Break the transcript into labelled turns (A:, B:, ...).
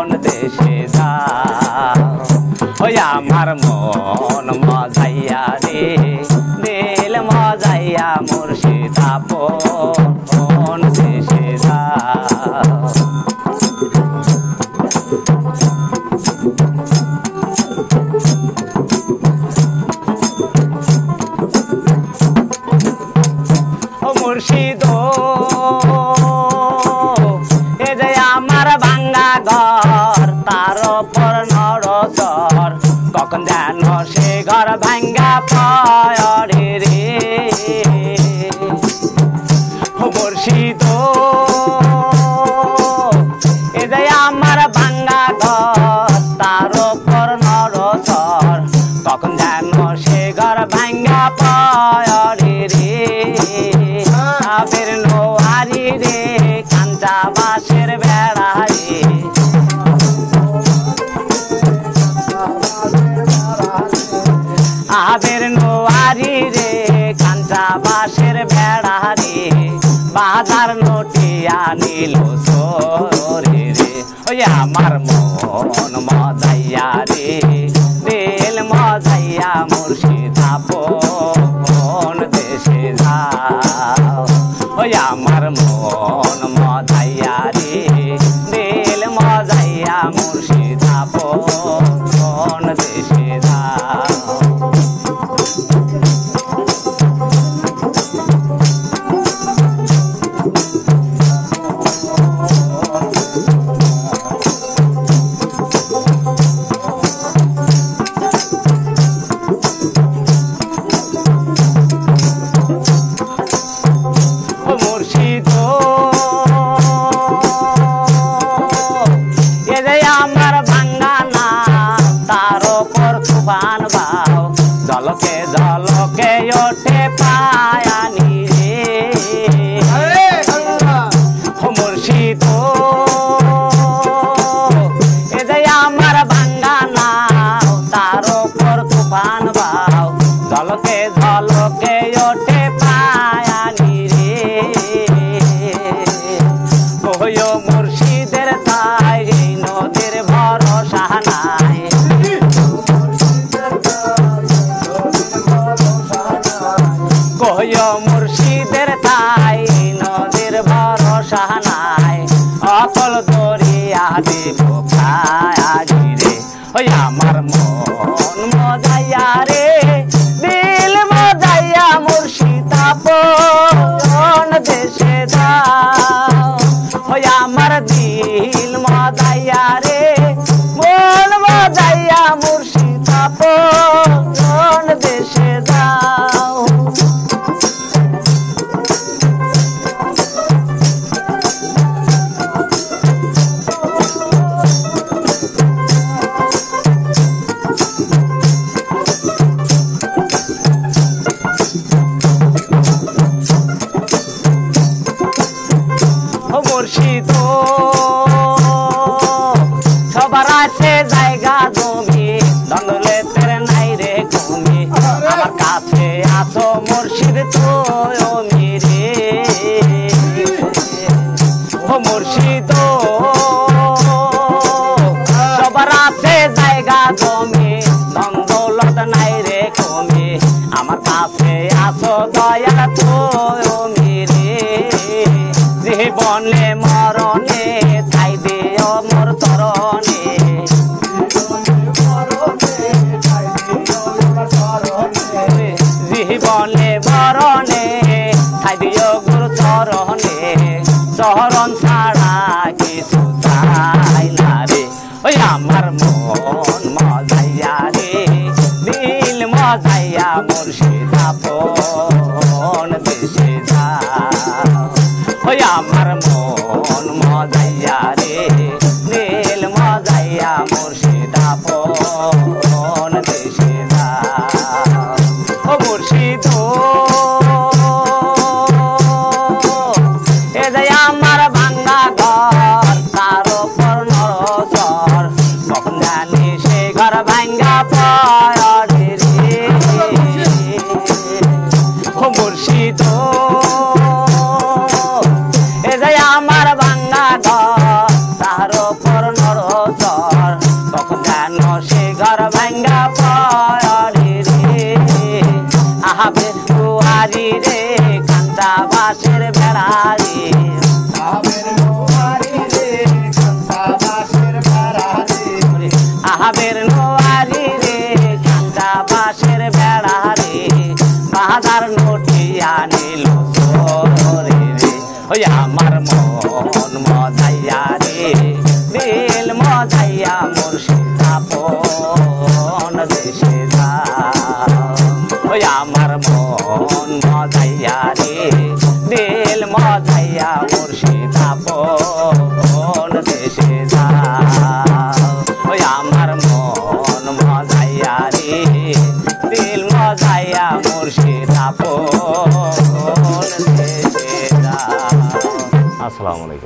A: কোন দেশে যাও ওই আমার মন মজাইয়া রে দিল মজাইয়া মুর্শিদ কোন দেশে যাও মুর্শিদ এ যে আমার ভাঙ্গা ঘর তার উপর নড়চড় কখন যেন সে ঘর ভাঙ্গা পড়ে রে মুর্শিদ এ যে আমার ভাঙ্গা ঘর তার উপর নড়চড় কখন যেন সে ঘর ভাঙ্গা পড়ে রে আবের নোয়ারি রে কাঞ্চা বাঁশের বেড়া রে আবের নোয়ারি রে কাঞ্চা বাঁশের বেড়া রে বাজার নোটিয়া নিল সোরে রে ওই আমার মন মজাইয়া রে দিল মজাইয়া মুর্শিদ কোন দেশে যাও ওই আমার মন মজাইয়া রে দিল মজাইয়া মুর্শিদ কোন দেশে যাও জলকে জলকে ওঠে পায়ানি রে মুর্শিদ এ যে আমার ভাঙ্গা নাও তার উপর তুফান বাও জলকে জলকে ওঠে পায়ানি রে কইও মুর্শিদের তাই এই নদীর ভরসা নাই কইও মুর্শিদের তাই নদীর ভরসা নাই অকল দরিয়া দিব খায়ারি রে ওই আমার মন মজাইয়া রে দিল মজাইয়া মুর্শিদ কোন দেশে যাও ওই আমার দিল মজাইয়া রে মন মজাইয়া মুর্শিদ কোন দেশে যাও মুর্শিদ সবার আছে জায়গা জমি দ্বন্দ্বের নাই রে কমি আমার কাছে আসো মুর্শিদ তুমি রে মুর্শিদ সবার আছে জায়গা জমি দ্বন্দ্ব নাই রে কমি আমার কাছে আসো দয়াল তুমি রে জীবনে মরণে ঠাই দিও মোর তরণে জীবনে মরণে ঠাই দিও গুরু চরণে চরণ ছাড়া কিছু চাই না রে ওই আমার মন মজাইয়া রে দিল মজাইয়া মুর্শিদ কোন দেশে যাও ওই আমার মন মজাইয়া রে দিল মজাইয়া মুর্শিদ কোন দেশে যাও ও মুর্শিদ এ যে আমার ভাঙ্গা ঘর তার উপর নড়চড় চর তখন যেন সে ঘর ভাঙ্গা পড়ে রে আহাবে দুয়ারি রে কাঁচা বাঁশের বেড়া রে আহাবের নোয়ারি রে কাঁচা বাঁশের বেড়া রে বাজার নটিয়া নিল রে ওই আমার মন মজাইয়া রে দিল মজাইয়া মুর্শিদ আপন দেশে যাও ওই আমার মন মজাইয়া রে দিল মজাইয়া মুর্শিদ আপন দেশে যাও ওই আমার মন মজাইয়া রে দিল মজাইয়া মুর্শিদ আপন দেশে যাও। আসসালামু আলাইকুম।